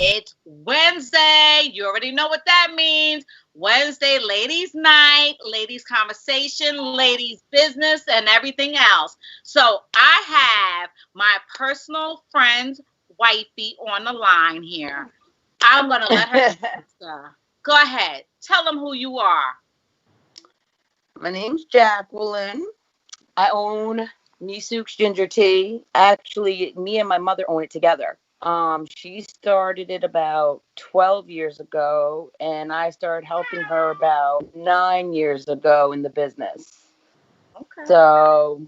It's Wednesday. You already know what that means. Wednesday, ladies' night, ladies' conversation, ladies' business, and everything else. So I have my personal friend's wifey on the line here. I'm going to let her answer. Go ahead. Tell them who you are. My name's Jacqueline. I own Misooks Ginger Tea. Actually, me and my mother own it together. She started it about 12 years ago, and I started helping her about 9 years ago in the business. Okay. So,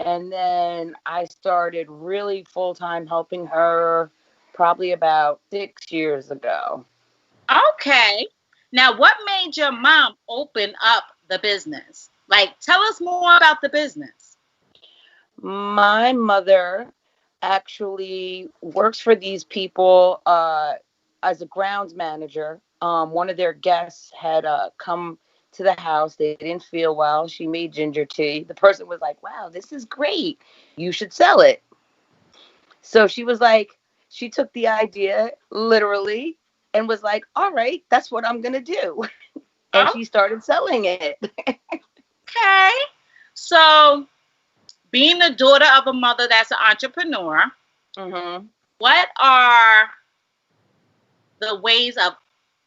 and then I started really full-time helping her probably about 6 years ago. Okay. Now, what made your mom open up the business? Like, tell us more about the business. My mother actually works for these people as a grounds manager. One of their guests had come to the house. They didn't feel well. She made ginger tea. The person was like, wow, this is great. You should sell it. So she was like, she took the idea literally and was like, all right, that's what I'm going to do. And she started selling it. Okay. So, being the daughter of a mother that's an entrepreneur, Mm-hmm. what are the ways of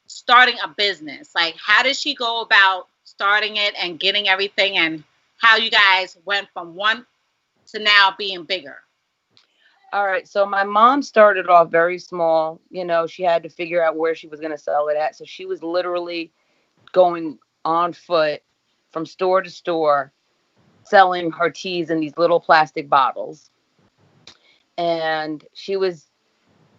starting a business? Like, how did she go about starting it and getting everything, and how you guys went from one to now being bigger? All right. So my mom started off very small. You know, she had to figure out where she was going to sell it at. So she was literally going on foot from store to store, selling her teas in these little plastic bottles. And she was,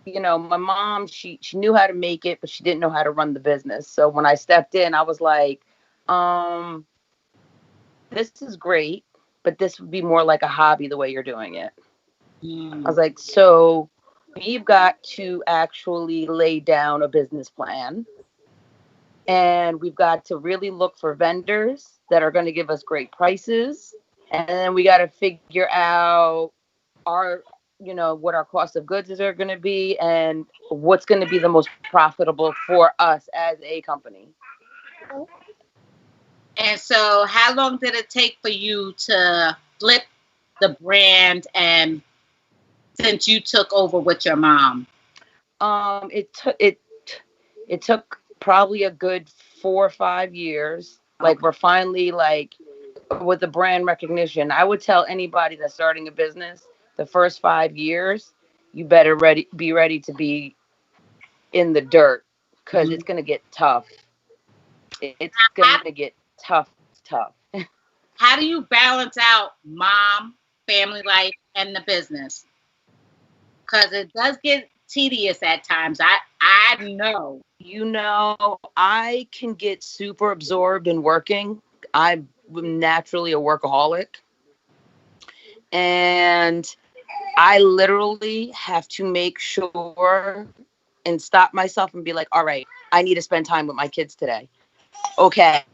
you know, my mom, she knew how to make it, but she didn't know how to run the business. So when I stepped in, I was like, um, this is great, but this would be more like a hobby the way you're doing it. I was like, so we've got to actually lay down a business plan, and we've got to really look for vendors that are going to give us great prices. And then we got to figure out our, you know, what our cost of goods are going to be and what's going to be the most profitable for us as a company. And so, how long did it take for you to flip the brand and since you took over with your mom? It took probably a good 4 or 5 years. Like we're finally like with the brand recognition. I would tell anybody that's starting a business, the first 5 years, you better be ready to be in the dirt because Mhm. it's gonna get tough. It's How, gonna get tough. how do you balance out mom, family life, and the business? Because it does get tedious at times. I know. You know, I can get super absorbed in working. I'm naturally a workaholic, and I literally have to make sure and stop myself and be like, all right, I need to spend time with my kids today. Okay,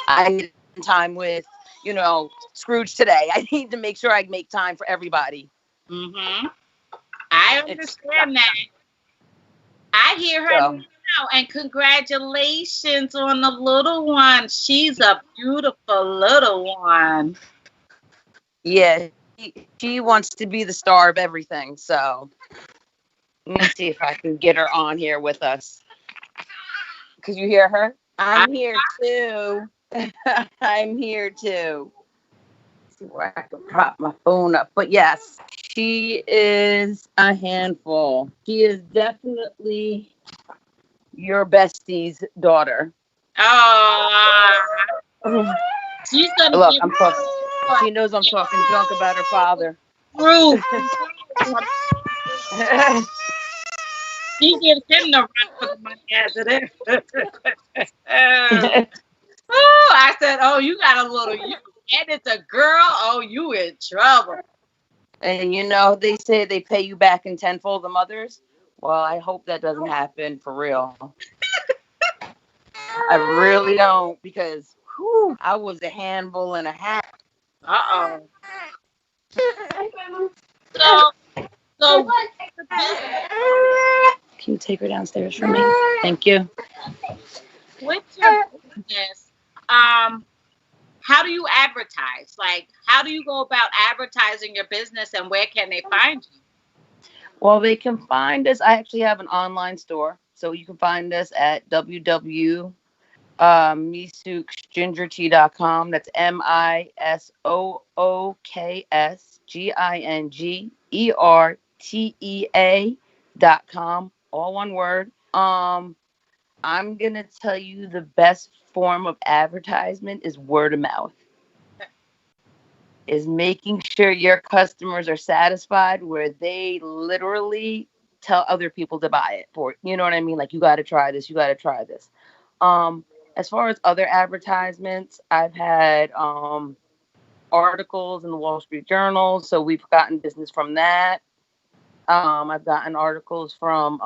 I need to spend time with, you know, Scrooge today. I need to make sure I make time for everybody. Hmm. I It's understand that. I hear her so now, and congratulations on the little one. She's a beautiful little one. yeah, she wants to be the star of everything. So let me see if I can get her on here with us. Could you hear her? I, I'm here too. I'm here too. See where I can prop my phone up. But yes, she is a handful. She is definitely your bestie's daughter. oh, Look, she's gonna give I'm talking. She knows I'm talking junk about her father. proof. She gives him the run for the money as it is. Oh, I said, oh, you got a little you, and it's a girl. Oh, you in trouble. And you know, they say they pay you back in tenfold, the mothers. Well, I hope that doesn't happen for real. I really don't, because I was a handful and a half. Uh oh. So, so what's the business? Can you take her downstairs for me? Thank you. With your business, how do you advertise? Like, how do you go about advertising your business, and where can they find you? Well, they can find us. I actually have an online store, so you can find us at misooksgingertea.com. That's MISOOKSGINGERTEA.com. All one word. I'm gonna tell you the best form of advertisement is word of mouth. Is making sure your customers are satisfied where they literally tell other people to buy it for, you know what I mean? Like, you got to try this, you got to try this. As far as other advertisements, I've had articles in the Wall Street Journal, so we've gotten business from that. I've gotten articles from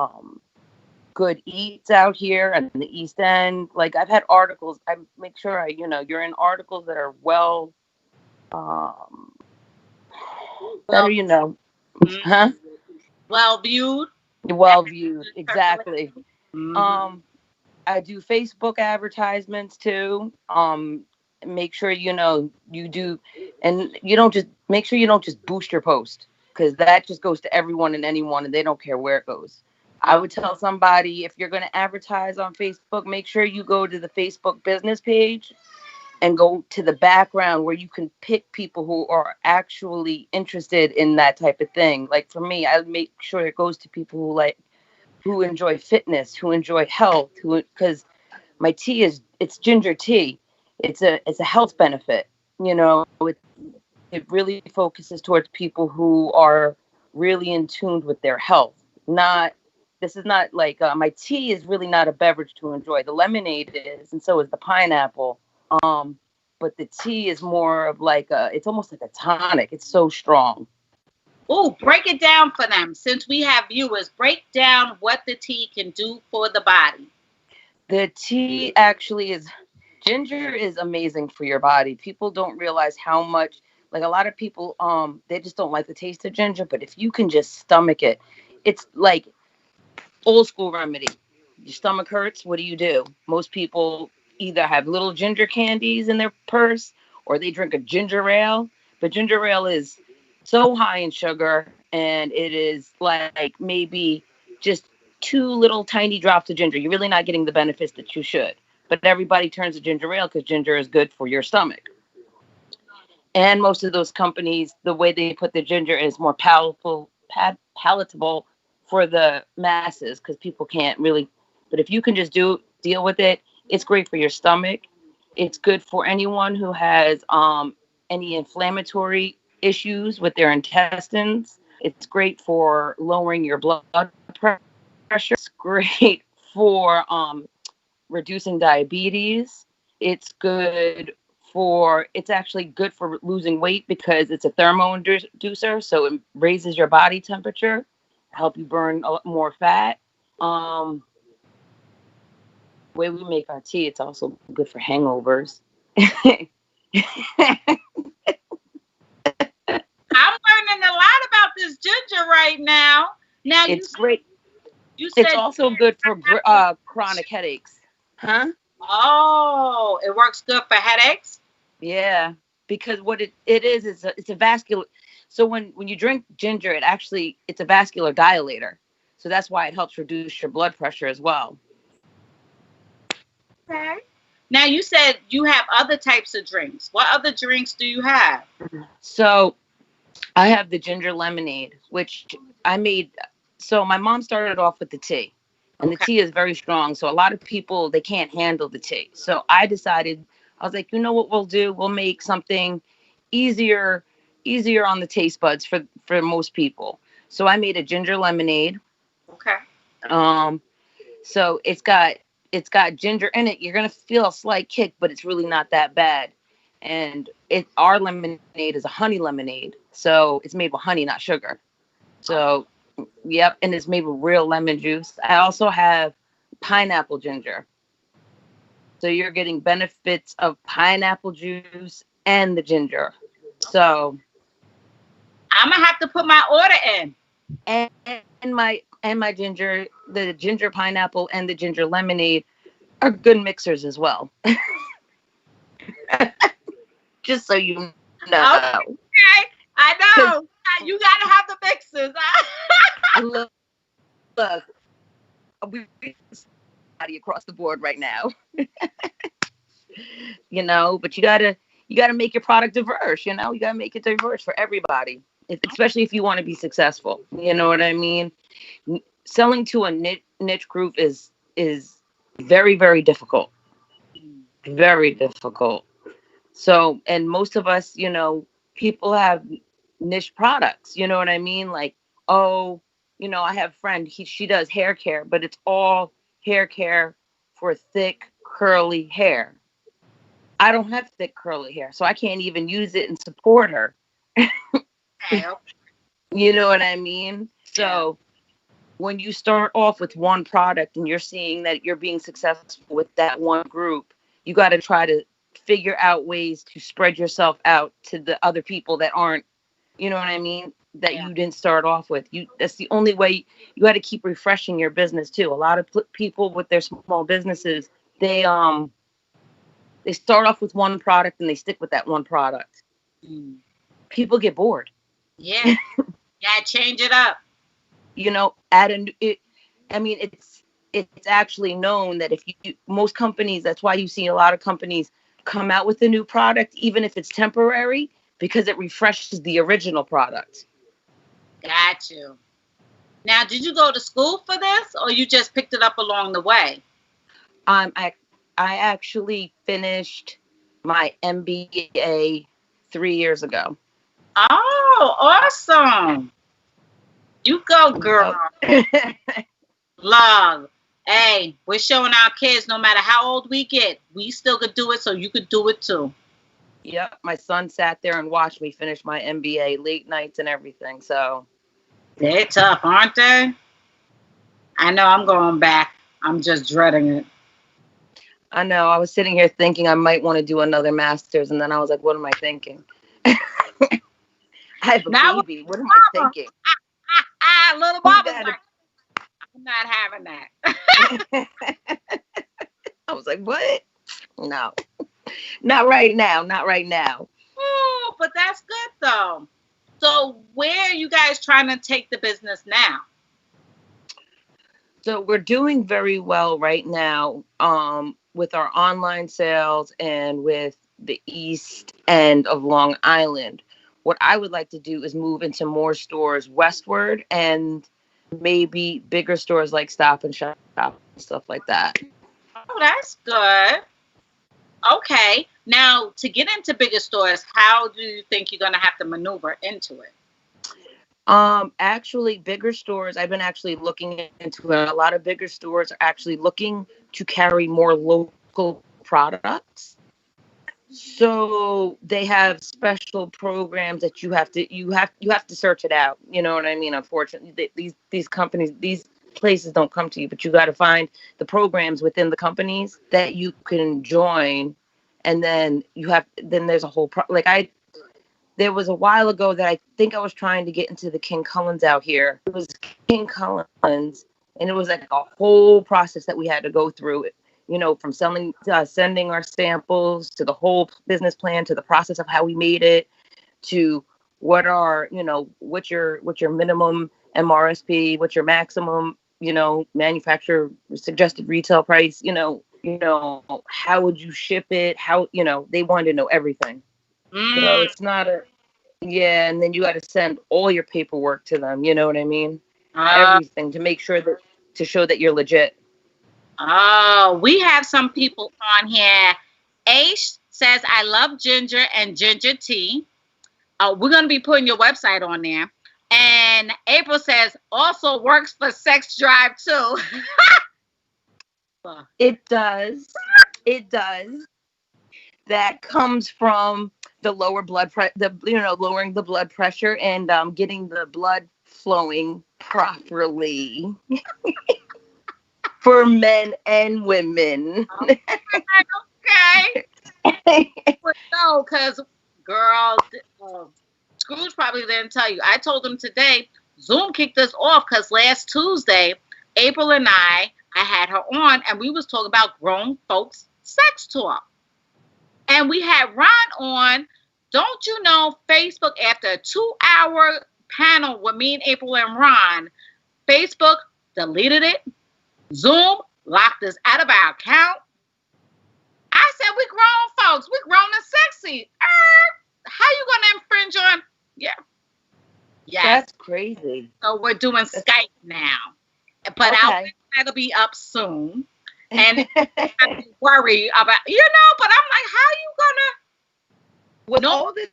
Good Eats out here at the East End. Like, I've had articles. I make sure you're in articles that are well better, huh? Well viewed. Well viewed, exactly. Mm-hmm. I do Facebook advertisements too. Make sure you do, and you don't just make sure you don't just boost your post, because that just goes to everyone and anyone, and they don't care where it goes. I would tell somebody, if you're going to advertise on Facebook, make sure you go to the Facebook business page and go to the background where you can pick people who are actually interested in that type of thing. Like, for me, I make sure it goes to people who enjoy fitness, who enjoy health, because my tea it's ginger tea. It's a health benefit. It really focuses towards people who are really in tune with their health. This is not like my tea is really not a beverage to enjoy. The lemonade is, and so is the pineapple. But the tea is more of it's almost like a tonic. It's so strong. Oh, break it down for them. Since we have viewers, break down what the tea can do for the body. The tea actually is, ginger is amazing for your body. People don't realize how much, like, a lot of people, they just don't like the taste of ginger, but if you can just stomach it, it's like old school remedy. Your stomach hurts, what do? Most people either have little ginger candies in their purse, or they drink a ginger ale. But ginger ale is so high in sugar, and it is like maybe just two little tiny drops of ginger. You're really not getting the benefits that you should. But everybody turns to ginger ale because ginger is good for your stomach. And most of those companies, the way they put the ginger is more palatable for the masses, because people can't really. But if you can just deal with it, it's great for your stomach. It's good for anyone who has any inflammatory issues with their intestines. It's great for lowering your blood pressure. It's great for reducing diabetes. It's actually good for losing weight because it's a thermo inducer, so it raises your body temperature, help you burn a lot more fat. The way we make our tea, it's also good for hangovers. I'm learning a lot about this ginger right now. Now, it's great. You said it's also good for chronic headaches. Huh? Oh, it works good for headaches? Yeah, because what it is it's a vascular. So when you drink ginger, it's a vascular dilator. So that's why it helps reduce your blood pressure as well. Okay. Now, you said you have other types of drinks. What other drinks do you have? So I have the ginger lemonade, which I made. So my mom started off with the tea, and the tea is very strong. So a lot of people, they can't handle the tea. So I was like, you know what we'll do? We'll make something easier on the taste buds for most people. So I made a ginger lemonade. Okay. So it's got ginger in it. You're gonna feel a slight kick, but it's really not that bad. And our lemonade is a honey lemonade, so it's made with honey, not sugar. So, yep, and it's made with real lemon juice. I also have pineapple ginger. So you're getting benefits of pineapple juice and the ginger. So I'm gonna have to put my order in. and and my ginger, the ginger pineapple and the ginger lemonade are good mixers as well. Just so you know. Okay, I Because know. You gotta have the mixes. look, we across the board right now. But you gotta make your product diverse. You gotta make it diverse for everybody, especially if you want to be successful. You know what I mean? Selling to a niche group is very, very difficult. Very difficult. So, and most of us, people have niche products. You know what I mean? Like, oh, I have a friend. She does hair care, but it's all hair care for thick, curly hair. I don't have thick, curly hair, so I can't even use it and support her. Okay. You know what I mean? Yeah. So when you start off with one product and you're seeing that you're being successful with that one group, you got to try to figure out ways to spread yourself out to the other people that aren't, you know what I mean, that Yeah. you didn't start off with. That's the only way. You got to keep refreshing your business too. A lot of people with their small businesses, they start off with one product and they stick with that one product. Mm. People get bored. Yeah. Yeah. Change it up. Add I mean, it's actually known that if most companies, that's why you see a lot of companies come out with a new product, even if it's temporary, because it refreshes the original product. Got you. Now, did you go to school for this, or you just picked it up along the way? I actually finished my MBA 3 years ago. Oh, awesome. You go, girl. Yep. Love. Hey, we're showing our kids no matter how old we get, we still could do it, so you could do it too. Yep, my son sat there and watched me finish my MBA, late nights and everything. So They're tough, aren't they? I know I'm going back. I'm just dreading it. I know I was sitting here thinking I might want to do another master's, and then I was like, what am I thinking? I have a Now, baby. What am I thinking? little mama's like, I'm not having that. I was like, what? No, not right now. Not right now. Oh, but that's good though. So, where are you guys trying to take the business now? So we're doing very well right now, with our online sales and with the east end of Long Island. What I would like to do is move into more stores westward and maybe bigger stores like Stop and Shop and stuff like that. Oh, that's good. Okay. Now, to get into bigger stores, how do you think you're going to have to maneuver into it? Actually, bigger stores, I've been actually looking into it. A lot of bigger stores are actually looking to carry more local products. So they have special programs that you have to search it out. You know what I mean? Unfortunately, these companies, these places don't come to you, but you got to find the programs within the companies that you can join, and then there's a whole like there was a while ago that I think I was trying to get into the King Cullens out here. It was King Cullens, and it was like a whole process that we had to go through. From sending our samples to the whole business plan to the process of how we made it to what's your minimum MRSP, what's your maximum, manufacturer suggested retail price, how would you ship it? How, they wanted to know everything. So Mm. it's not yeah, and then you got to send all your paperwork to them. You know what I mean? Uh, Everything to make sure to show that you're legit. oh, we have some people on here. Ace says, I love ginger and ginger tea. We're going to be putting your website on there. And April says, also works for sex drive too. It does. It does. That comes from the lower blood pressure, lowering the blood pressure and getting the blood flowing properly for men and women. Okay. No, because girl, Scrooge probably didn't tell you. I told him today Zoom kicked us off because last Tuesday, April and I had her on, and we was talking about grown folks sex talk. And we had Ron on. Don't you know, Facebook, after a 2-hour panel with me and April and Ron, Facebook deleted it. Zoom locked us out of our account. I said, we grown folks. We grown and sexy. How you going to infringe on? Yeah. Yes. That's crazy. So we're doing Skype now. But Okay. that'll be up soon. And I have to worry about, but I'm like, how you gonna? With all this,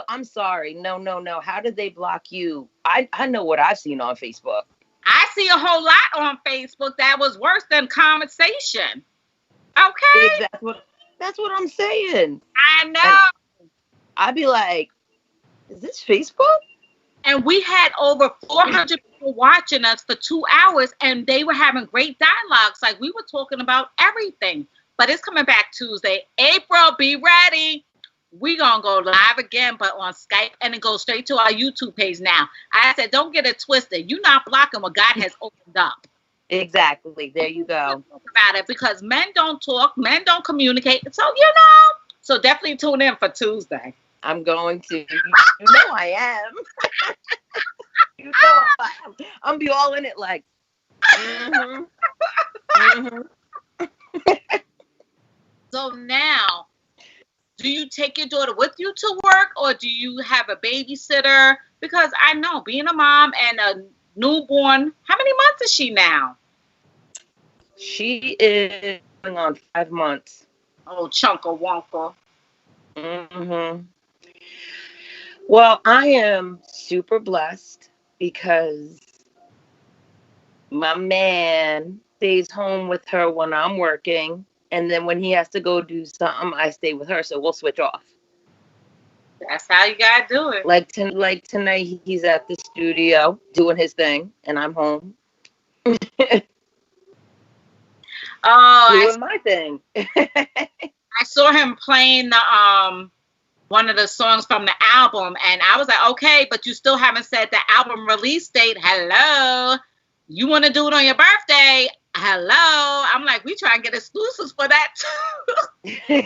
I'm sorry. No. How did they block you? I know what I've seen on Facebook. I see a whole lot on Facebook that was worse than conversation. Okay? That's what I'm saying. I know. And I'd be like, is this Facebook? And we had over 400 people watching us for 2 hours, and they were having great dialogues. Like, we were talking about everything. But it's coming back Tuesday. April, be ready. We're going to go live again, but on Skype, and it goes straight to our YouTube page now. I said, don't get it twisted. You're not blocking what God has opened up. Exactly. There you go. Talk about it, because men don't talk. Men don't communicate. So, So definitely tune in for Tuesday. I'm going to. You know I am. You know I am. I'm be all in it like. So now, do you take your daughter with you to work, or do you have a babysitter? Because I know, being a mom and a newborn, how many months is she now? She is going on 5 months. Oh, chunka wonka. Well, I am super blessed because my man stays home with her when I'm working. And then when he has to go do something, I stay with her. So we'll switch off. That's how you got to do it. Like tonight, he's at the studio doing his thing. And I'm home. Doing my thing. I saw him playing the one of the songs from the album, and I was like, okay, but you still haven't said the album release date. Hello. You want to do it on your birthday? Hello. I'm like, we try and get exclusives for that too.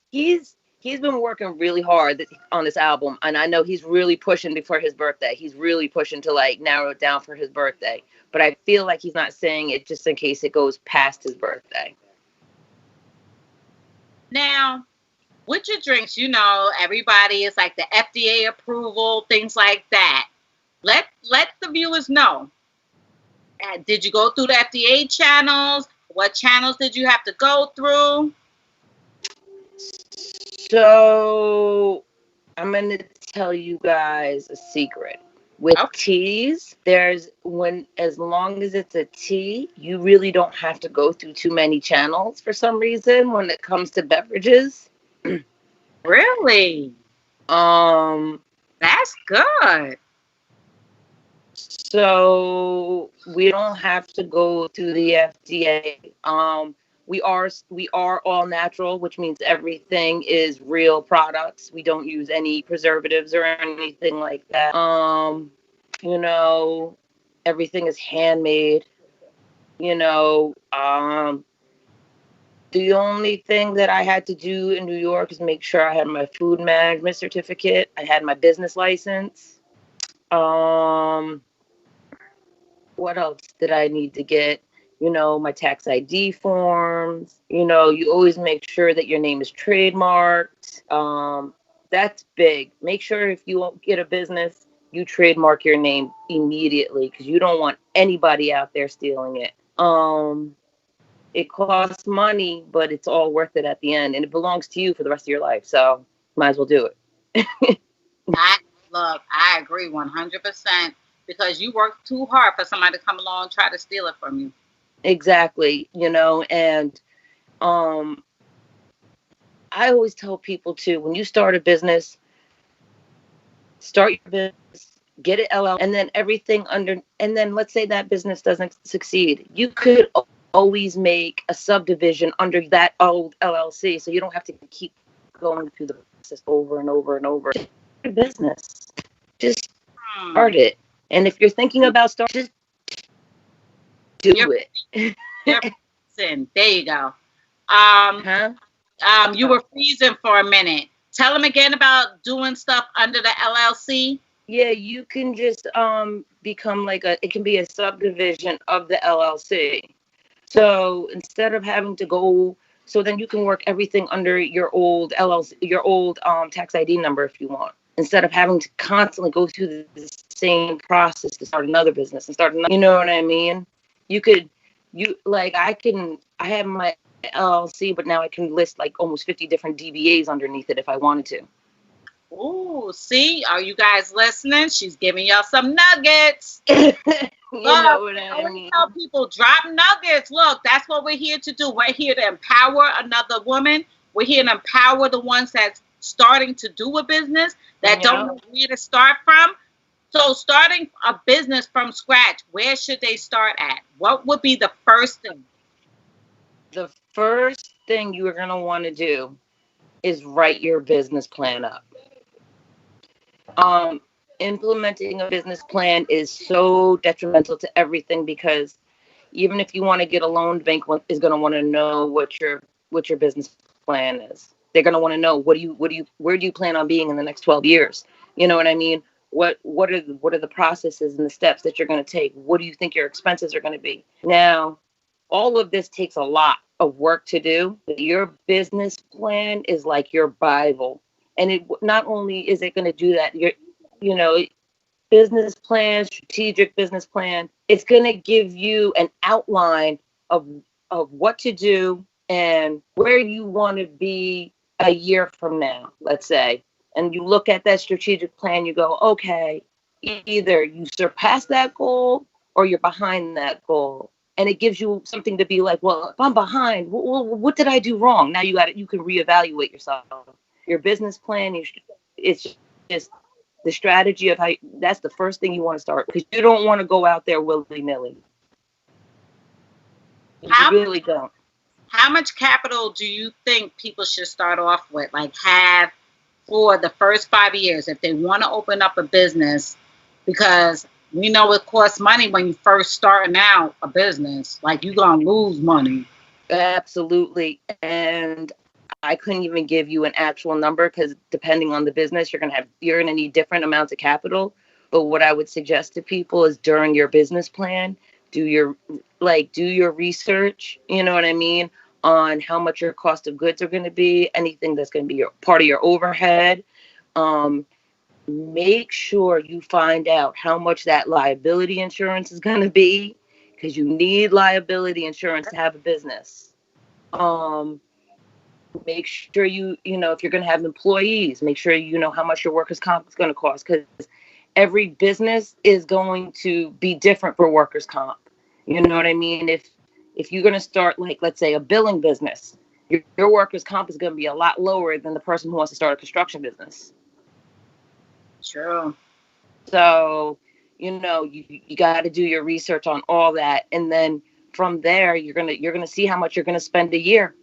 He's been working really hard on this album, and I know he's really pushing before his birthday. He's really pushing to like narrow it down for his birthday. But I feel like he's not saying it just in case it goes past his birthday. Now, with your drinks, everybody is like the FDA approval, things like that. Let the viewers know. Did you go through the FDA channels? What channels did you have to go through? So I'm going to tell you guys a secret. With teas, as long as it's a tea, you really don't have to go through too many channels for some reason when it comes to beverages. Really? That's good. So we don't have to go through the FDA. We are all natural, which means everything is real products. We don't use any preservatives or anything like that. Everything is handmade. The only thing that I had to do in New York is make sure I had my food management certificate. I had my business license. What else did I need to get? My tax ID forms. You always make sure that your name is trademarked. That's big. Make sure if you get a business, you trademark your name immediately because you don't want anybody out there stealing it. It costs money, but it's all worth it at the end, and it belongs to you for the rest of your life. So might as well do it. I agree 100% because you work too hard for somebody to come along and try to steal it from you. Exactly, and I always tell people too, when you start a business, start your business, get it LLC, and then everything under, and then let's say that business doesn't succeed. You could always make a subdivision under that old LLC, so you don't have to keep going through the process over and over and over. Your business. Just start it. And if you're thinking about starting, just do it. There you go. Huh? You were freezing for a minute. Tell them again about doing stuff under the LLC. Yeah, you can just become like it can be a subdivision of the LLC. So instead of having to go, so then you can work everything under your old LLC, your old tax ID number if you want, instead of having to constantly go through the same process to start another business and start another, you know what I mean? I have my LLC, but now I can list like almost 50 different DBAs underneath it if I wanted to. Ooh, see, are you guys listening? She's giving y'all some nuggets. You know what I mean? Tell people, drop nuggets. Look, that's what we're here to do. We're here to empower another woman. We're here to empower the ones that's starting to do a business, that don't know where to start from. So starting a business from scratch, where should they start at? What would be the first thing? The first thing you are going to want to do is write your business plan up. Implementing a business plan is so detrimental to everything, because even if you want to get a loan, the bank is going to want to know what your business plan is. They're going to want to know where do you plan on being in the next 12 years? You know what I mean? What are the processes and the steps that you're going to take? What do you think your expenses are going to be? Now, all of this takes a lot of work to do. Your business plan is like your Bible. And it not only is it going to do that, business plan, strategic business plan, it's going to give you an outline of what to do and where you want to be a year from now, let's say. And you look at that strategic plan, you go, okay, either you surpass that goal or you're behind that goal. And it gives you something to be like, well, if I'm behind, what did I do wrong? Now you can reevaluate yourself. Your business plan, it's just the strategy of that's the first thing you want to start, because you don't want to go out there willy-nilly. You really don't. How much capital do you think people should start off with? Like, have for the first 5 years, if they want to open up a business, because we know it costs money when you first starting out a business. Like, you're going to lose money. Absolutely. And I couldn't even give you an actual number, because depending on the business, you're going to need different amounts of capital. But what I would suggest to people is during your business plan, do your research, you know what I mean, on how much your cost of goods are going to be, anything that's going to be part of your overhead. Make sure you find out how much that liability insurance is going to be, because you need liability insurance to have a business. Make sure if you're going to have employees, make sure you know how much your workers' comp is going to cost, because every business is going to be different for workers' comp. You know what I mean? If you're going to start, like, let's say, a billing business, your workers' comp is going to be a lot lower than the person who wants to start a construction business. True. So, you got to do your research on all that, and then from there, you're gonna see how much you're gonna spend a year.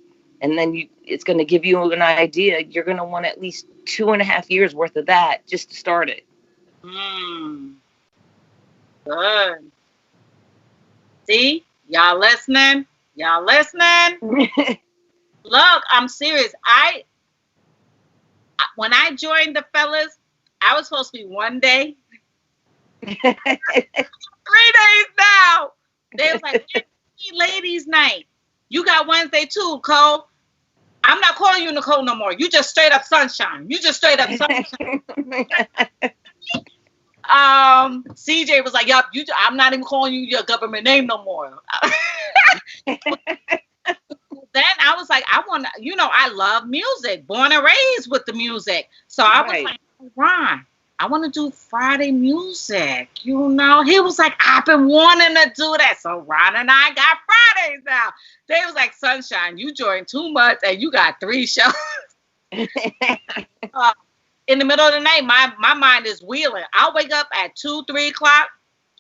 And then it's going to give you an idea. You're going to want at least 2.5 years worth of that just to start it. Good. See? Y'all listening? Look, I'm serious. When I joined the fellas, I was supposed to be 1 day. 3 days now. They was like, ladies' night. You got Wednesday too, Cole. I'm not calling you Nicole no more. You just straight up Sunshine. CJ was like, yup, I'm not even calling you your government name no more. Then I was like, I love music. Born and raised with the music. So I was like, Ron, I want to do Friday music. He was like, I've been wanting to do that. So Ron and I got Fridays now. They was like, Sunshine, you joined 2 months and you got 3 shows. In the middle of the night, my mind is wheeling. I'll wake up at 2, 3 o'clock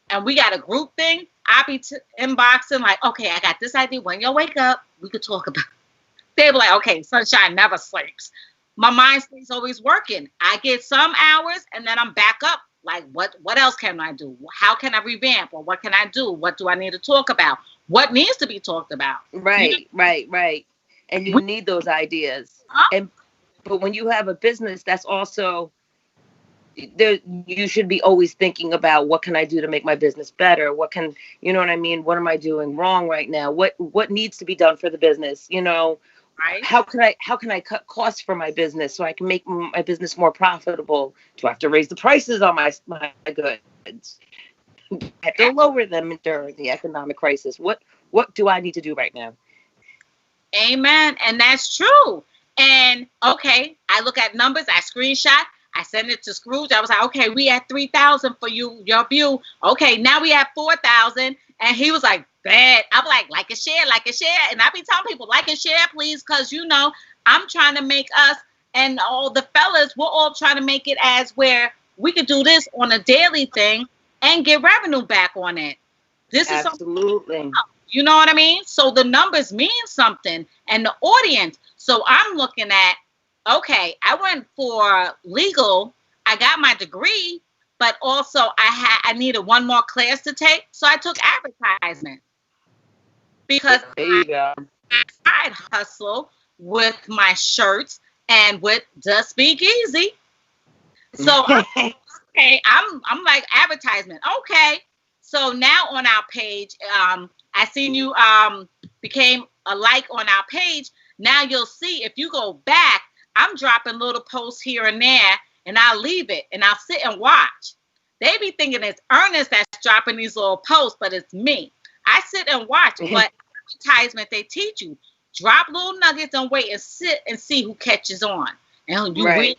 and we got a group thing. I'll be inboxing like, okay, I got this idea. When you wake up, we could talk about it. They be like, okay, Sunshine never sleeps. My mind stays always working. I get some hours and then I'm back up Like, what else can I do? How can I revamp? Or what can I do? What do I need to talk about? What needs to be talked about? Right. And you We, need those ideas. huh? And but when you have a business, that's also there. You should be always thinking about what can I do to make my business better? What can, you know what I mean? What am I doing wrong right now? What needs to be done for the business? Right? How can I cut costs for my business so I can make my business more profitable? Do I have to raise the prices on my goods? I have to lower them during the economic crisis. What do I need to do right now? Amen. And that's true. And okay, I look at numbers, I screenshot, I send it to Scrooge. I was like, okay, we at 3,000 for your view. Okay, now we at 4,000. And he was like, bad. I'm like a share, like a share. And I be telling people, like and share, please, because I'm trying to make us and all the fellas, we're all trying to make it as where we could do this on a daily thing and get revenue back on it. This is something. Absolutely. You know what I mean? So the numbers mean something and the audience. So I'm looking at, okay, I went for legal. I got my degree, but also I needed one more class to take. So I took advertisement because There you go. I side hustle with my shirts and with DaSpeakeasy. So okay, I'm like advertisement. Okay. So now on our page, I seen you became a like on our page. Now you'll see if you go back, I'm dropping little posts here and there, and I'll leave it and I'll sit and watch. They be thinking it's Ernest that's dropping these little posts, but it's me. I sit and watch, but advertisement they teach you. Drop little nuggets and wait and sit and see who catches on. And you Right.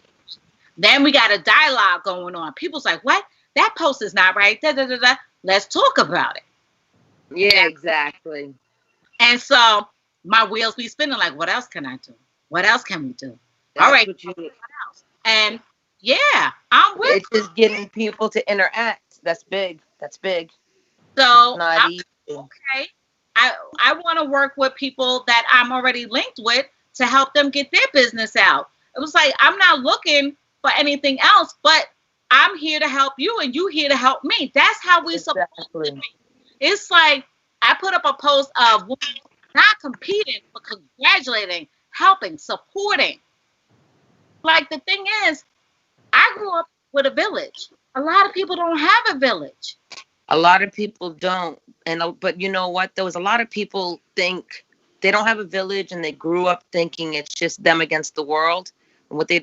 then we got a dialogue going on. People's like, what? That post is not right. Da, da, da, da. Let's talk about it. Yeah, exactly. And so my wheels be spinning like, what else can I do? What else can we do? That's All right. what you need. And yeah, I'm with It's just getting people to interact. That's big. That's big. so Not I'm easy. okay. I want to work with people that I'm already linked with to help them get their business out. It was like I'm not looking for anything else, but I'm here to help you and you here to help me. That's how we supposed to Exactly. be. It's like I put up a post of women not competing, but congratulating, helping, supporting. Like the thing is, I grew up with a village. A lot of people don't have a village. A lot of people don't. But you know what? There was a lot of people think they don't have a village and they grew up thinking it's just them against the world.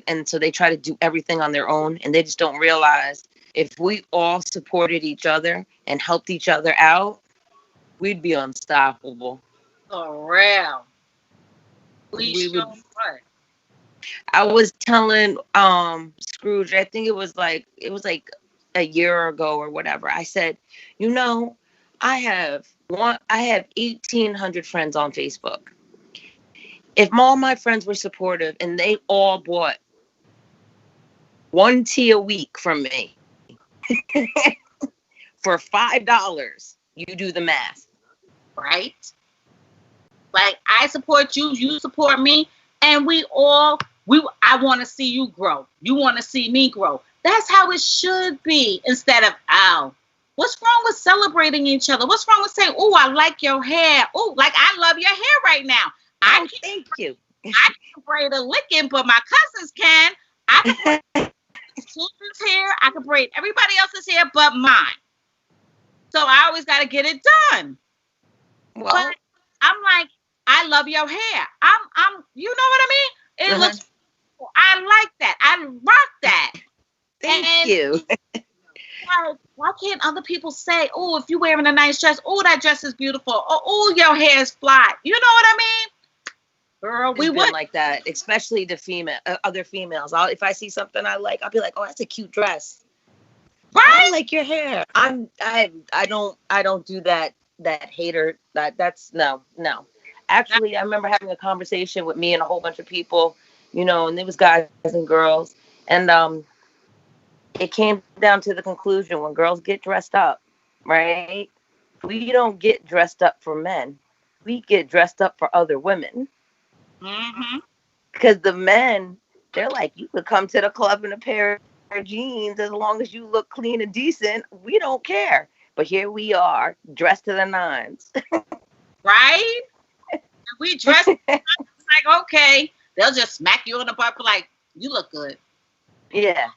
And so they try to do everything on their own and they just don't realize if we all supported each other and helped each other out, we'd be unstoppable. For real. We We sure would. would. I was telling Scrooge, I think it was like a year ago or whatever. I said, you know, I have 1,800 friends on Facebook. If all my friends were supportive and they all bought one tea a week from me for $5, you do the math. Right? Like I support you, you support me, and I want to see you grow. You want to see me grow. That's how it should be instead of what's wrong with celebrating each other? What's wrong with saying, "Oh, I like your hair. Oh, like I love your hair right now." Oh, thank you. I can't braid a licking, but my cousins can. I can braid children's hair. I can braid everybody else's hair but mine. So I always got to get it done. Well, But I'm like, I love your hair. You know what I mean? It looks cool. I like that. I rock that. thank And you. like, why can't other people say, oh, if you're wearing a nice dress, oh, that dress is beautiful. Oh, your hair is fly. You know what I mean? Girl, we It's would. been like that, especially other females. If I see something I like, I'll be like, "Oh, that's a cute dress. I Right? like your hair." I don't do that hater. That's no. Actually, I remember having a conversation with me and a whole bunch of people, and there was guys and girls, and it came down to the conclusion when girls get dressed up, right? We don't get dressed up for men. We get dressed up for other women. Mm-hmm. Because the men, they're like, you could come to the club in a pair jeans as long as you look clean and decent. We don't care. But here we are, dressed to the nines. Right? We dress like, okay. They'll just smack you on the butt, like, you look good. Yeah.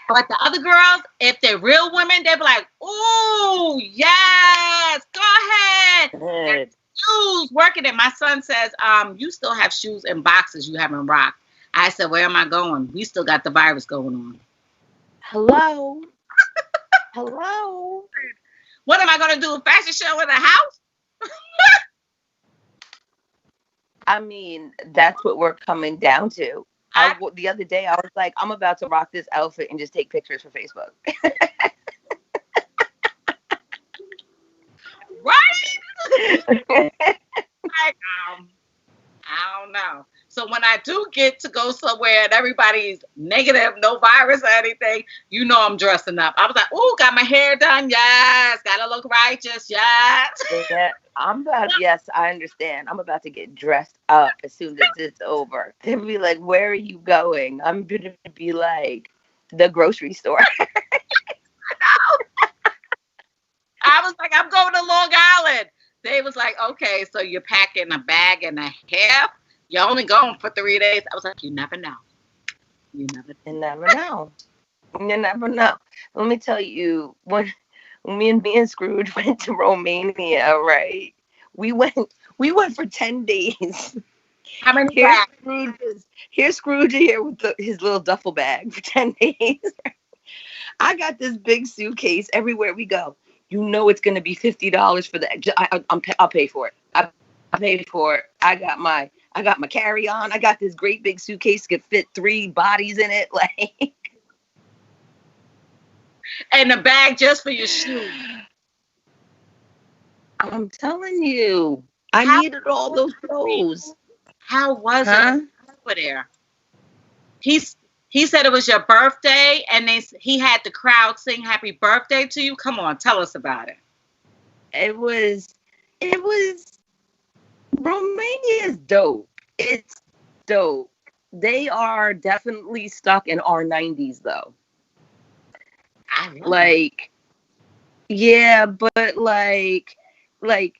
But the other girls, if they're real women, they be like, ooh, yes, go ahead. Good. Shoes, working it. My son says, you still have shoes and boxes you haven't rocked. I said, where am I going? We still got the virus going on. Hello. Hello. What am I going to do? A fashion show in the house? I mean, that's what we're coming down to. The other day, I was like, I'm about to rock this outfit and just take pictures for Facebook. Right? Like, I don't know. So when I do get to go somewhere and everybody's negative, no virus or anything, you know I'm dressing up. I was like, ooh, got my hair done. Yes. Gotta look righteous. Yes. Yeah, yes, I understand. I'm about to get dressed up as soon as it's over. They'll be like, where are you going? I'm going to be like, the grocery store. I was like, I'm going to Long Island. They was like, okay, so you're packing a bag and a half. You're only going for 3 days. I was like, you never know. You never know. You never know. Let me tell you, when me and Scrooge went to Romania, right? We went for 10 days. How many bags? Here's Scrooge here with his little duffel bag for 10 days. I got this big suitcase everywhere we go. You know it's going to be $50 for that. I'll pay for it. I pay for it. I got my carry-on. I got this great big suitcase, could fit 3 bodies in it. Like, and a bag just for your shoes. I'm telling you, I needed all those clothes. How was it over there? He said it was your birthday, and he had the crowd sing "Happy Birthday" to you. Come on, tell us about it. It was Romania's dope. It's dope. They are definitely stuck in our 90s though. Like, yeah, but like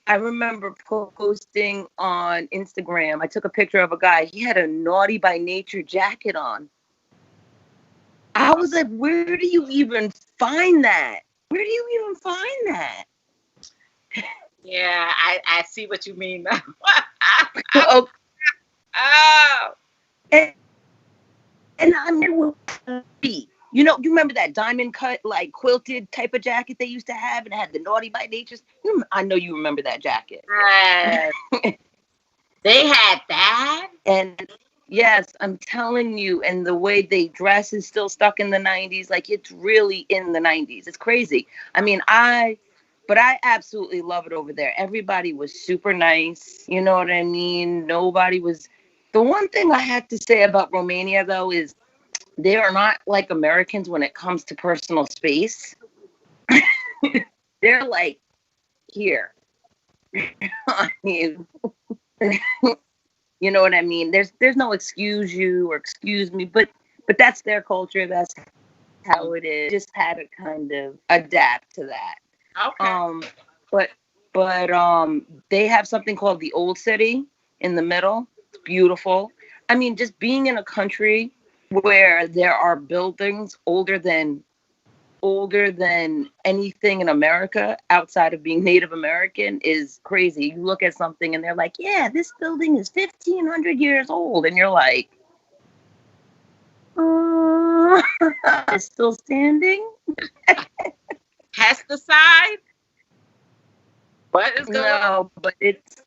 I remember posting on Instagram. I took a picture of a guy. He had a Naughty by Nature jacket on. I was like, where do you even find that? Where do you even find that? Yeah, I see what you mean now. Oh. And I'm you remember that diamond cut, like quilted type of jacket they used to have, and it had the Naughty by Natures. I know you remember that jacket. They had that, and yes, I'm telling you. And the way they dress is still stuck in the 90s. Like, it's really in the 90s. It's crazy. I mean, I absolutely love it over there. Everybody was super nice. You know what I mean? Nobody was. The one thing I have to say about Romania, though, is they are not like Americans when it comes to personal space. They're like, here. I mean, you know what I mean? There's no excuse you or excuse me, but that's their culture. That's how it is. Just had to kind of adapt to that. Okay. But they have something called the Old City in the middle. It's beautiful. I mean, just being in a country where there are buildings older than anything in America outside of being Native American is crazy. You look at something and they're like, yeah, this building is 1,500 years old. And you're like, it's still standing? Pesticide? What is going on? No, but it's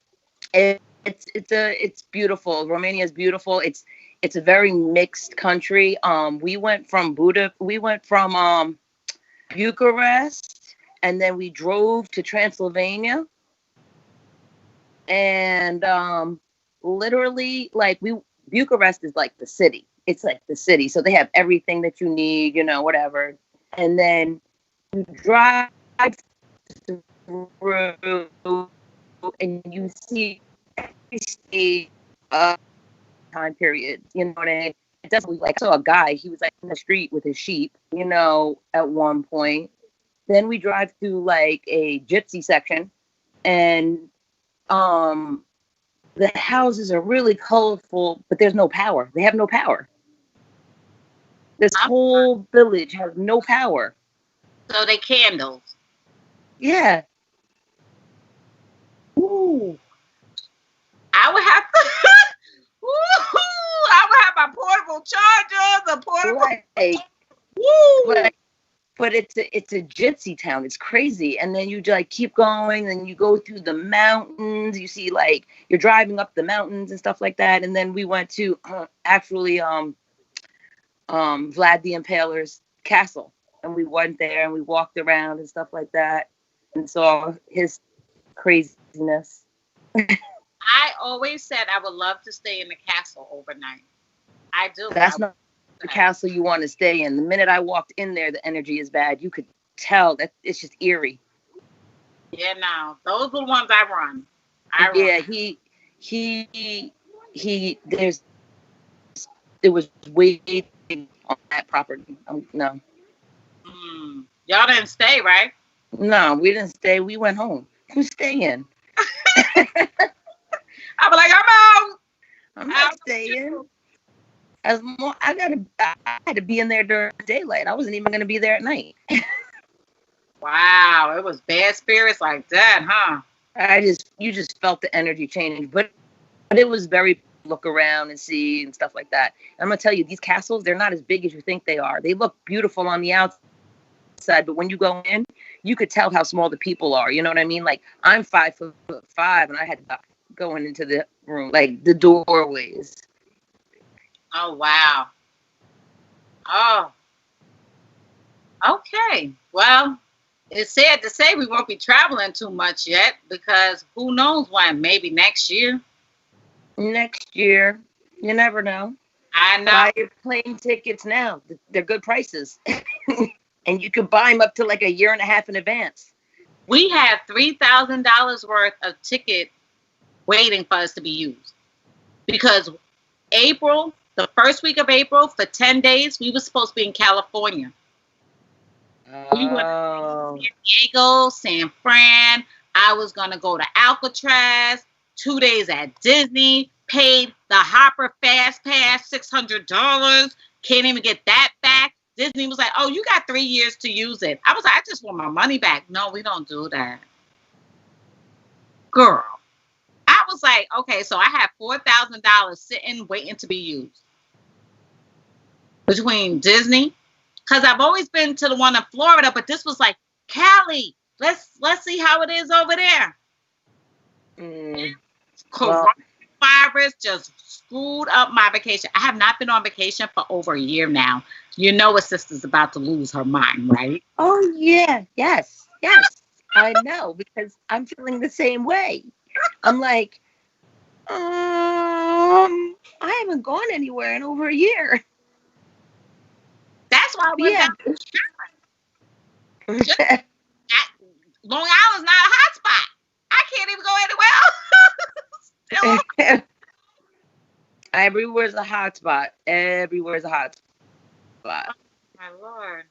beautiful. Romania is beautiful. It's a very mixed country. We went from Bucharest, and then we drove to Transylvania, and literally, like, Bucharest is like the city. It's like the city, so they have everything that you need, whatever. And then you drive through, and you see every state time period. You know what I mean? definitely, like, I saw a guy, he was like in the street with his sheep, you know, at one point. Then we drive through like a gypsy section, and the houses are really colorful, but there's no power. They have no power. This whole village has no power. So they candles. Yeah. Ooh. I would have to. I would have my portable chargers, a portable. Like, Woo. But it's a gypsy town. It's crazy. And then you like keep going, and you go through the mountains. You see, like, you're driving up the mountains and stuff like that. And then we went to Vlad the Impaler's castle, and we went there and we walked around and stuff like that, and saw his craziness. I always said I would love to stay in the castle overnight. I do. That's not the castle you want to stay in. The minute I walked in there, the energy is bad. You could tell that it's just eerie. Yeah, no, those are the ones I run. Yeah, there was waiting on that property. No. Y'all didn't stay, right? No, we didn't stay. We went home. Who's staying? I'm like, I'm out. I'm not staying. I had to be in there during daylight. I wasn't even going to be there at night. Wow, it was bad spirits like that, huh? You just felt the energy change, but it was very look around and see and stuff like that. And I'm gonna tell you, these castles, they're not as big as you think they are. They look beautiful on the outside, but when you go in, you could tell how small the people are. You know what I mean? Like, I'm 5'5", and I had to going into the room, like the doorways. Oh, wow. Oh. Okay. Well, it's sad to say we won't be traveling too much yet, because who knows when? Maybe next year. Next year. You never know. I know. Buy your plane tickets now. They're good prices. And you can buy them up to like a year and a half in advance. We have $3,000 worth of ticket waiting for us to be used. Because the first week of April, for 10 days, we were supposed to be in California. We went to San Diego, San Fran. I was going to go to Alcatraz, 2 days at Disney, paid the Hopper Fast Pass $600. Can't even get that back. Disney was like, oh, you got 3 years to use it. I was like, I just want my money back. No, we don't do that. Girl. I was like, okay, so I have $4,000 sitting, waiting to be used. Between Disney, because I've always been to the one in Florida, but this was like, Cali, let's see how it is over there. Coronavirus just screwed up my vacation. I have not been on vacation for over a year now. You know a sister's about to lose her mind, right? Oh, yeah. Yes. I know, because I'm feeling the same way. I'm like, I haven't gone anywhere in over a year. That's why we're Long Island's not a hot spot. I can't even go anywhere else. Everywhere's a hot spot. Everywhere's a hot spot. Oh, my Lord.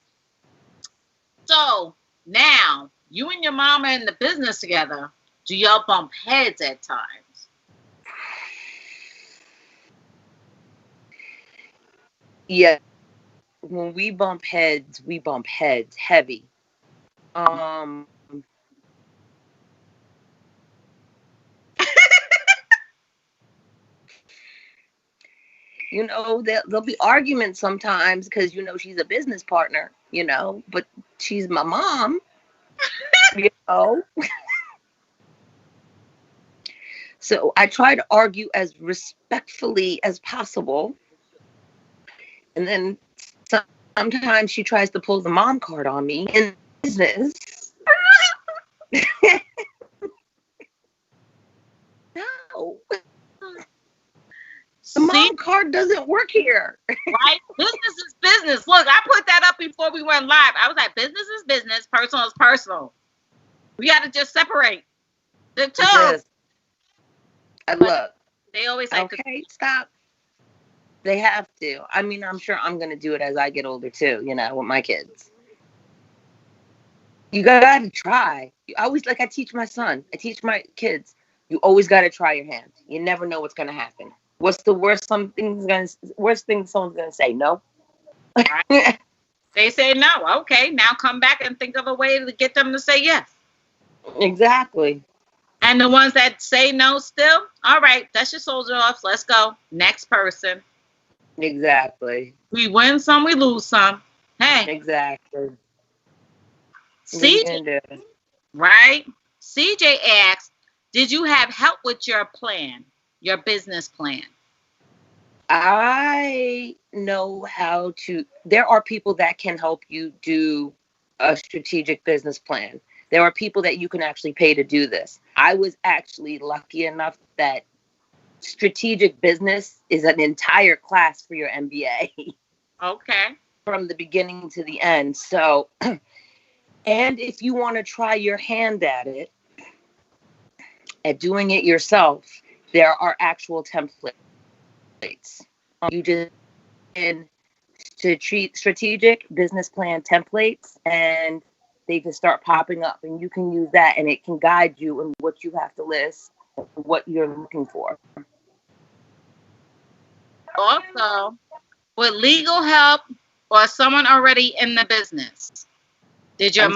So now you and your mama in the business together. Do y'all bump heads at times? Yeah. When we bump heads heavy. You know, there'll be arguments sometimes because, you know, she's a business partner, you know, but she's my mom, you know. So I try to argue as respectfully as possible. And then sometimes she tries to pull the mom card on me in business. No. The mom card doesn't work here. Right? Business is business. Look, I put that up before we went live. I was like, business is business, personal is personal. We got to just separate the two. Look. They always like, okay, stop. They have to. I mean, I'm sure I'm going to do it as I get older too, with my kids. You got to try. I always, like, I teach my son, I teach my kids, you always got to try your hand. You never know what's going to happen. What's the worst thing someone's going to say? No. Right. They say no. Okay, now come back and think of a way to get them to say yes. Exactly. And the ones that say no still, all right, that's your soldier off. Let's go. Next person. Exactly. We win some, we lose some. Hey. Exactly. CJ, right? CJ asks, did you have help with your plan, your business plan? I know how to. There are people that can help you do a strategic business plan. There are people that you can actually pay to do this. I was actually lucky enough that strategic business is an entire class for your MBA. Okay. From the beginning to the end. So, and if you want to try your hand at it, at doing it yourself, there are actual templates. You just in strategic business plan templates, and they just start popping up, and you can use that, and it can guide you in what you have to list, what you're looking for. Also, with legal help or someone already in the business, did your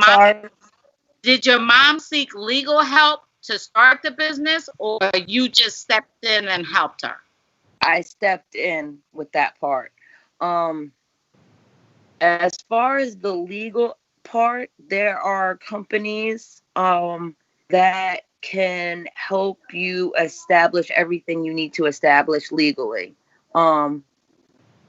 mom seek legal help to start the business, or you just stepped in and helped her? I stepped in with that part. As far as the legal part, there are companies that can help you establish everything you need to establish legally. What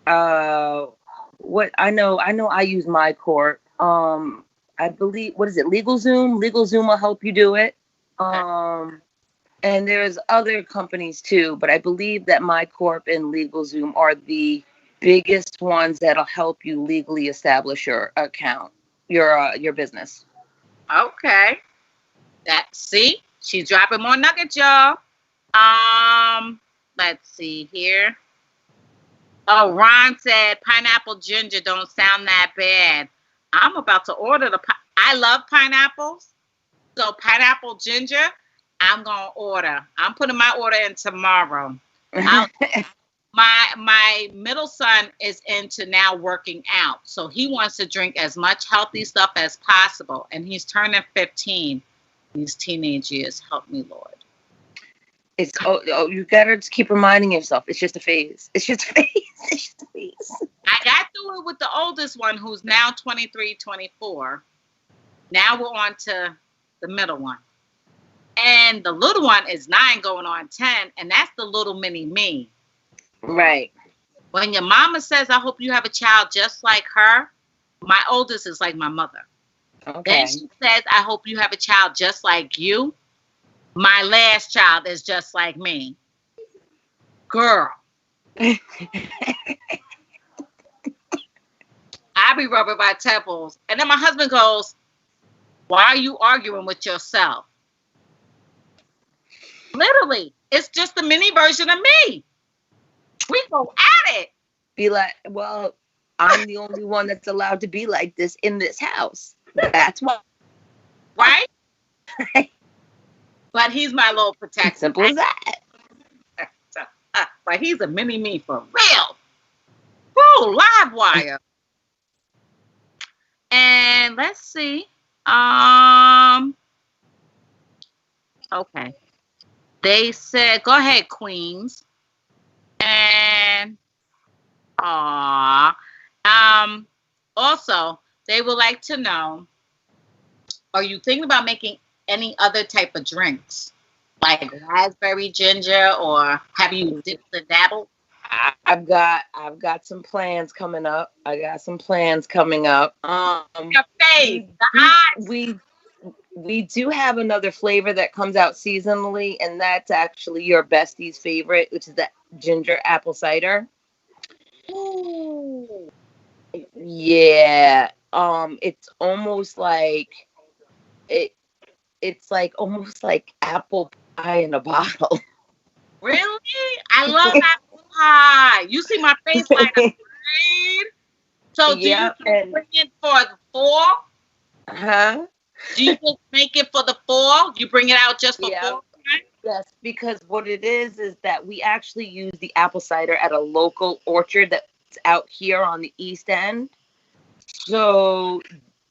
I know I use my court. I believe, what is it, LegalZoom? LegalZoom will help you do it. And there's other companies too, but I believe that MyCorp and LegalZoom are the biggest ones that'll help you legally establish your account, your business. Okay. See, she's dropping more nuggets, y'all. Let's see here. Oh, Ron said pineapple ginger don't sound that bad. I'm about to order I love pineapples. So pineapple ginger, I'm gonna order. I'm putting my order in tomorrow. My middle son is into now working out, so he wants to drink as much healthy stuff as possible, and he's turning 15. These teenage years, help me, Lord. It's you gotta just keep reminding yourself, it's just a phase. It's just a phase. It's just a phase. I got through it with the oldest one, who's now 23, 24. Now we're on to the middle one. And the little one is 9 going on 10, and that's the little mini me. Right. When your mama says, I hope you have a child just like her, my oldest is like my mother. Okay. Then she says, I hope you have a child just like you. My last child is just like me. Girl. I be rubbing my temples. And then my husband goes, why are you arguing with yourself? Literally, it's just a mini version of me. We go at it. Be like, well, I'm the only one that's allowed to be like this in this house. That's why. Right? But he's my little protector. Simple as that. But he's a mini me for real. Woo, live wire. And let's see. Okay. They said, go ahead, Queens. And also, they would like to know, are you thinking about making any other type of drinks? Like raspberry ginger, or have you dipped and dabbled? I've got some plans coming up. Your face, the eyes. We do have another flavor that comes out seasonally, and that's actually your bestie's favorite, which is the ginger apple cider. Ooh. Yeah. It's almost like it's like almost like apple pie in a bottle. Really? I love apple pie. You see my face light up, right? So do you Yeah, just and bring it for the fall? huh? Do you just make it for the fall? You bring it out just for Yeah. fall time? Yes, because what it is that we actually use the apple cider at a local orchard that's out here on the East End. So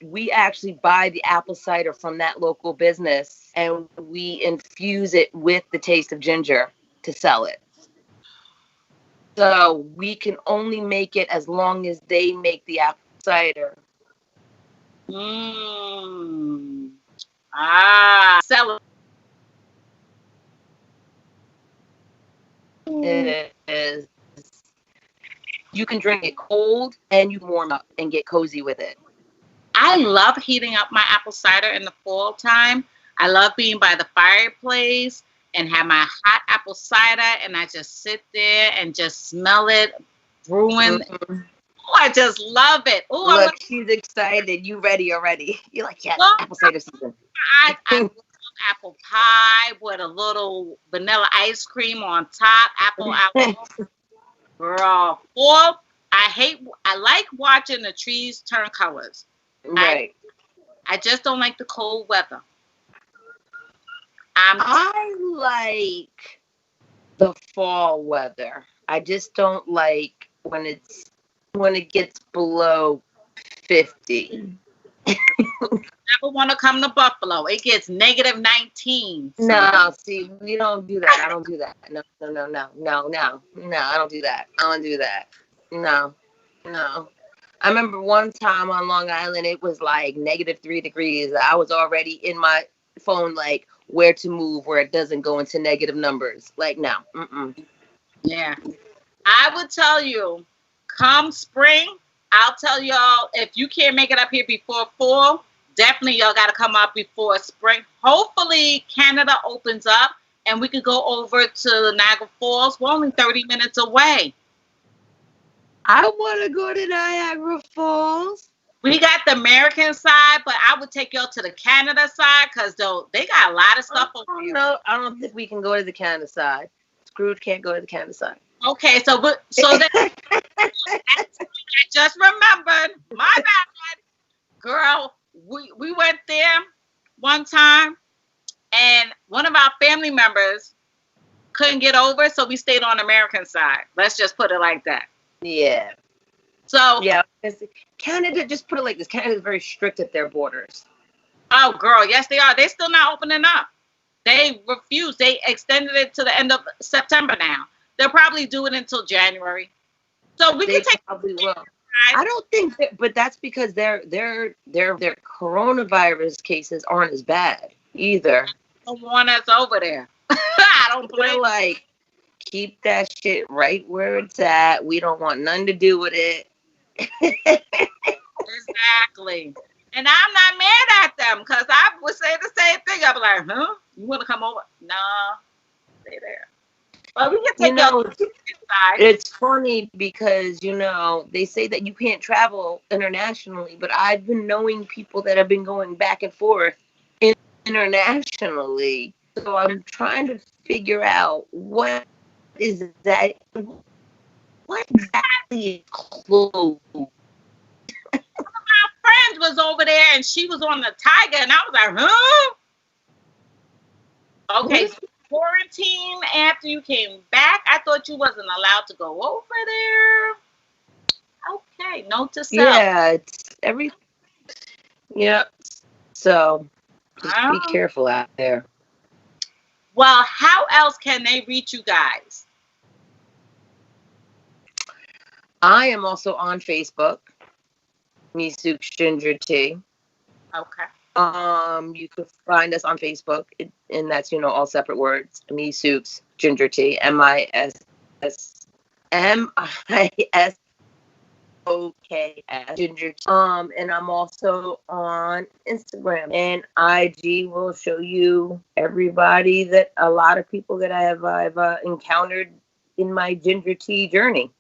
we actually buy the apple cider from that local business and we infuse it with the taste of ginger to sell it. So we can only make it as long as they make the apple cider. Mmm. Ah, sell it. It is, you can drink it cold and you can warm up and get cozy with it. I love heating up my apple cider in the fall time. I love being by the fireplace and have my hot apple cider and I just sit there and just smell it brewing. Mhm. Oh, I just love it. Oh, I Look, want she's excited. You ready already? You're like, yes, to apple cider season. I love apple pie with a little vanilla ice cream on top. Apple. Girl, fall. I like watching the trees turn colors. I Right. I just don't like the cold weather. I'm I like the fall weather. I just don't like when it gets below 50. never want to come to Buffalo. It gets -19. So No, see, we don't do that. I don't do that. No, no, no, no, no, no, no. I don't do that. I don't do that. No, no. I remember one time on Long Island, it was like -3 degrees. I was already in my phone, like where to move where it doesn't go into negative numbers. Like, no, mm-mm. yeah, I would tell you, come spring, I'll tell y'all if you can't make it up here before fall, definitely y'all got to come up before spring. Hopefully Canada opens up and we could go over to Niagara Falls. We're only 30 minutes away. I want to go to Niagara Falls. We got the American side, but I would take y'all to the Canada side because though they got a lot of stuff over Oh there. no, I don't think we can go to the Canada side. Scrooge can't go to the Canada side. Okay, so then I just remembered. My bad, girl. We went there one time, and one of our family members couldn't get over, so we stayed on the American side. Let's just put it like that. Yeah. So, Yeah. Canada, just put it like this. Canada is very strict at their borders. oh, girl, yes, they are. They're still not opening up. They refused. They extended it to the end of September now. They'll probably do it until January. So we They can take probably will. guys. I don't think that, but that's because their coronavirus cases aren't as bad either. Don't want us over there. I don't They're blame. like, keep that shit right where it's at. We don't want nothing to do with it. Exactly. And I'm not mad at them because I would say the same thing. I'd be like, huh? You want to come over? No, stay there. But we can You take y'all know, inside. it's funny because, they say that you can't travel internationally, but I've been knowing people that have been going back and forth internationally. So I'm trying to figure out what exactly is close. My friend was over there and she was on the Tiger, and I was like, huh? Okay, so quarantine after you came back. I thought you wasn't allowed to go over there. Okay, note to self. Yeah, it's every. Yeah. So just be Um, careful out there. well, how else can they reach you guys? I am also on Facebook, Misooks Ginger Tea. Okay. You could find us on Facebook, and that's all separate words. Misooks Ginger Tea, MISOKS Ginger Tea. And I'm also on Instagram, and IG will show you everybody a lot of people that I've encountered in my ginger tea journey,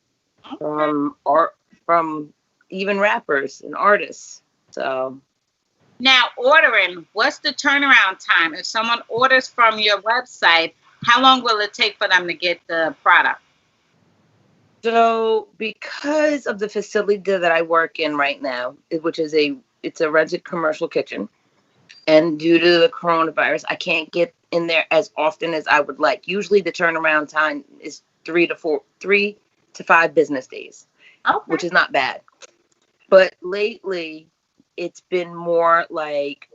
from art, from even rappers and artists. So. Now, ordering, what's the turnaround time? If someone orders from your website, how long will it take for them to get the product? So because of the facility that I work in right now, which is it's a rented commercial kitchen, and due to the coronavirus, I can't get in there as often as I would like. Usually the turnaround time is 3 to 5 business days, which Okay. is not bad. But lately, it's been more like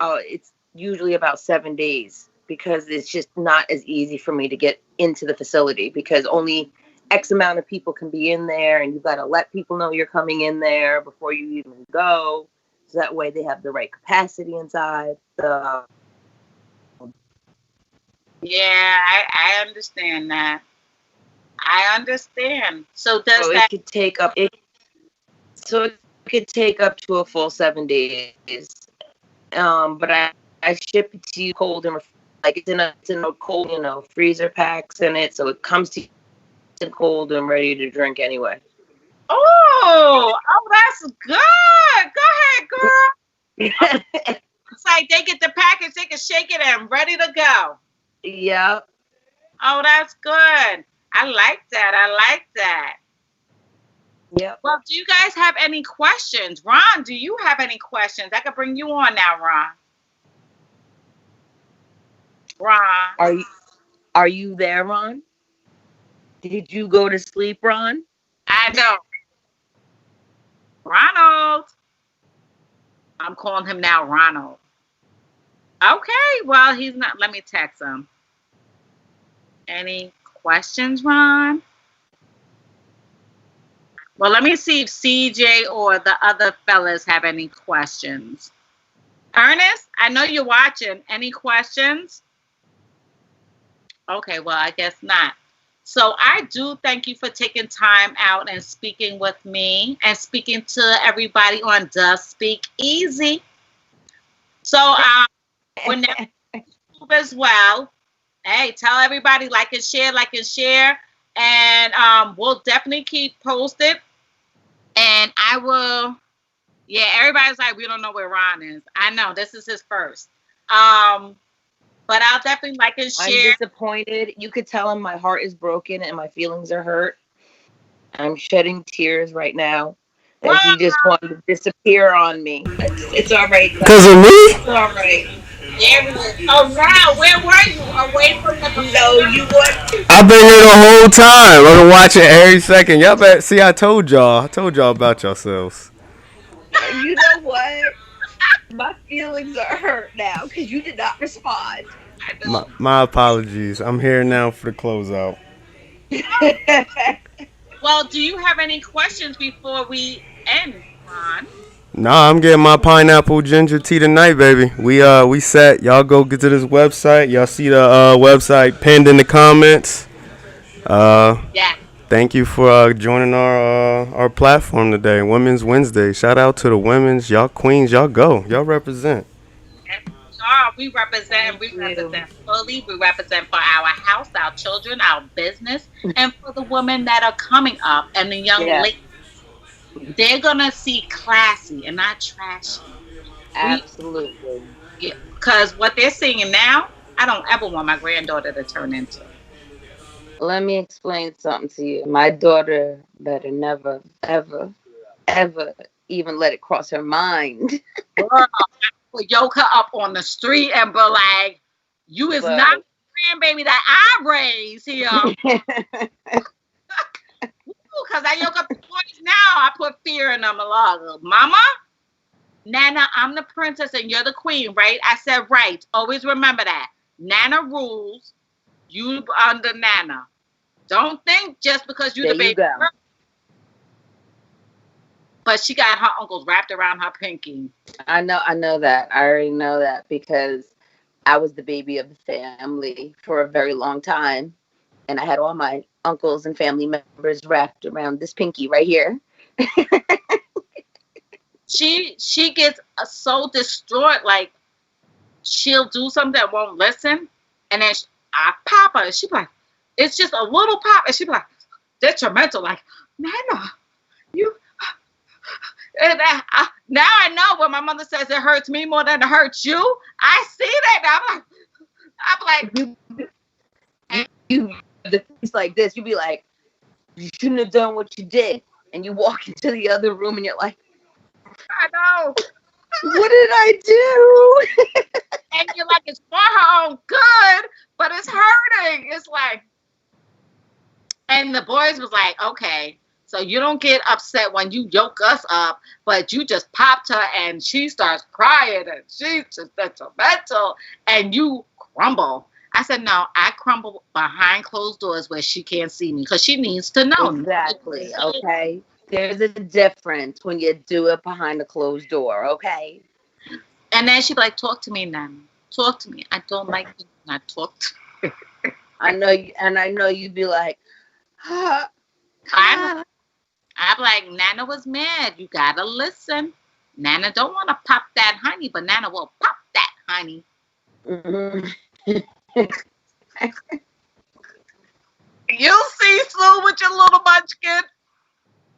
it's usually about 7 days because it's just not as easy for me to get into the facility because only X amount of people can be in there, and you've got to let people know you're coming in there before you even go, so that way they have the right capacity inside. Yeah, I understand that. I understand. So does So it that? could take up it. So it could take up to a full 7 days. But I ship it to you cold and like it's in a cold, freezer packs in it, so it comes to you cold and ready to drink anyway. Oh, that's good. Go ahead, girl. It's like they get the package, they can shake it and ready to go. Yeah. Oh, that's good. I like that. I like that. Yep. Well, do you guys have any questions? Ron, do you have any questions? I could bring you on now, Ron. Ron. Are you there, Ron? Did you go to sleep, Ron? I know. Ronald. I'm calling him now Ronald. Okay, well, he's not. Let me text him. Any questions, Ron? Well, let me see if CJ or the other fellas have any questions. Ernest, I know you're watching. Any questions? Okay, well, I guess not. So I do thank you for taking time out and speaking with me and speaking to everybody on Does Speak Easy. So we're now on YouTube as well. Hey, tell everybody like and share, and we'll definitely keep posted. And I will. Yeah, everybody's like, we don't know where Ron is. I know this is his first. Um, but I'll definitely like and I'm share. disappointed. You could tell him my heart is broken and my feelings are hurt. I'm shedding tears right now that Ron, he just wanted to disappear on me. It's all right, Cause though. of It's me? all right. there it is. Oh, Ron, where were you? Away from the No, computer? you what? I've been here the whole time. I've been watching every second. Y'all bet. See, I told y'all. I told y'all about yourselves. You know what? My feelings are hurt now because you did not respond. I My, know. my apologies. I'm here now for the closeout. Well, do you have any questions before we end, Ron? Nah, I'm getting my pineapple ginger tea tonight, baby. We set. Y'all go get to this website. Y'all see the website pinned in the comments. Uh, Yeah. Thank you for joining our platform today, Women's Wednesday. Shout out to the women's. Y'all queens. Y'all go. Y'all represent. Yes, we are. We represent. Thank We you. represent fully. We represent for our house, our children, our business, and for the women that are coming up and the young Yeah, ladies. They're gonna see classy and not trashy. We, absolutely. because what they're seeing now, I don't ever want my granddaughter to turn into. Let me explain something to you. My daughter better never, ever, ever even let it cross her mind. Girl, I would yoke her up on the street and be like, "You is not But the grandbaby that I raised here." Because I yoke up the boys now, I put fear in them. Like, Mama, Nana, I'm the princess and you're the queen, right? I said, right. Always remember that. Nana rules, you under Nana. Don't think just because you there the you baby go. girl. But she got her uncles wrapped around her pinky. I know that. I already know that because I was the baby of the family for a very long time. And I had all my uncles and family members wrapped around this pinky right here. She gets so distraught, like she'll do something that won't listen, and then I pop her. She be like, it's just a little pop, and she be like, detrimental, like Nana, you. And now I know when my mother says it hurts me more than it hurts you. I see that now. I'm like, You, you the face like this. You be like, you shouldn't have done what you did. And you walk into the other room and you're like, I know. what did I do? And you're like, it's for her own good, but it's hurting. It's like, and the boys was like, okay, so you don't get upset when you yoke us up, but you just popped her and she starts crying and she's just sentimental and you crumble. I said, no, I crumble behind closed doors where she can't see me because she needs to know. Exactly. Okay. There's a difference when you do it behind a closed door. Okay. And then she'd be like, talk to me, Nana. Talk to me. I don't like you. Not talk to me. I know you'd be like, I'm like, Nana was mad. You gotta listen. Nana don't want to pop that honey, but Nana will pop that honey. Mm-hmm. You see Sue with your little munchkin.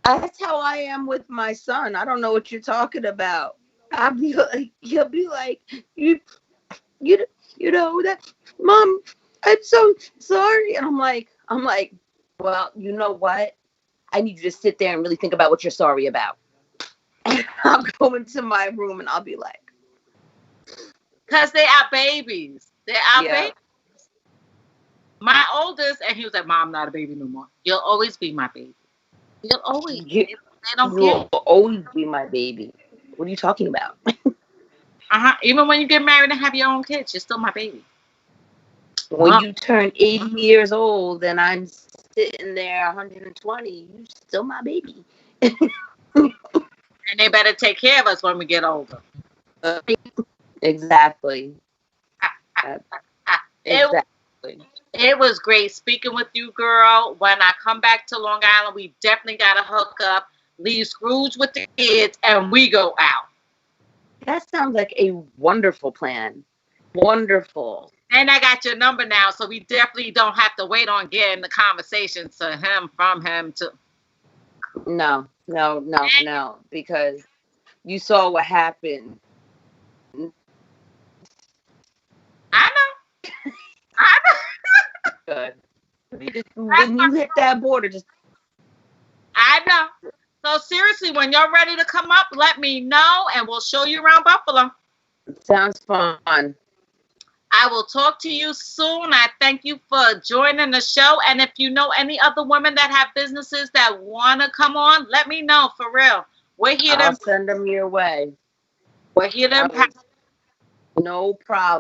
That's how I am with my son. I don't know what you're talking about. He'll be like, you know that, Mom, I'm so sorry. And I'm like, well, you know what? I need you to sit there and really think about what you're sorry about. And I'll go into my room and I'll be like, because they are babies. They are babies. My oldest, and he was like, Mom, I'm not a baby no more. You'll always be my baby. You'll always. You'll always be my baby. What are you talking about? Even when you get married and have your own kids, you're still my baby. When you turn 80 years old and I'm sitting there 120, you're still my baby. And they better take care of us when we get older. Exactly. Exactly. It was great speaking with you, girl. When I come back to Long Island, we definitely got to hook up, leave Scrooge with the kids, and we go out. That sounds like a wonderful plan. Wonderful. And I got your number now, so we definitely don't have to wait on getting the conversation to him, from him to... No, because you saw what happened. I know. Good. When you hit that border, just... I know. So seriously, when you're ready to come up, let me know, and we'll show you around Buffalo. Sounds fun. I will talk to you soon. I thank you for joining the show. And if you know any other women that have businesses that want to come on, let me know, for real. We're here to... I'll send them your way. We're here to... No problem.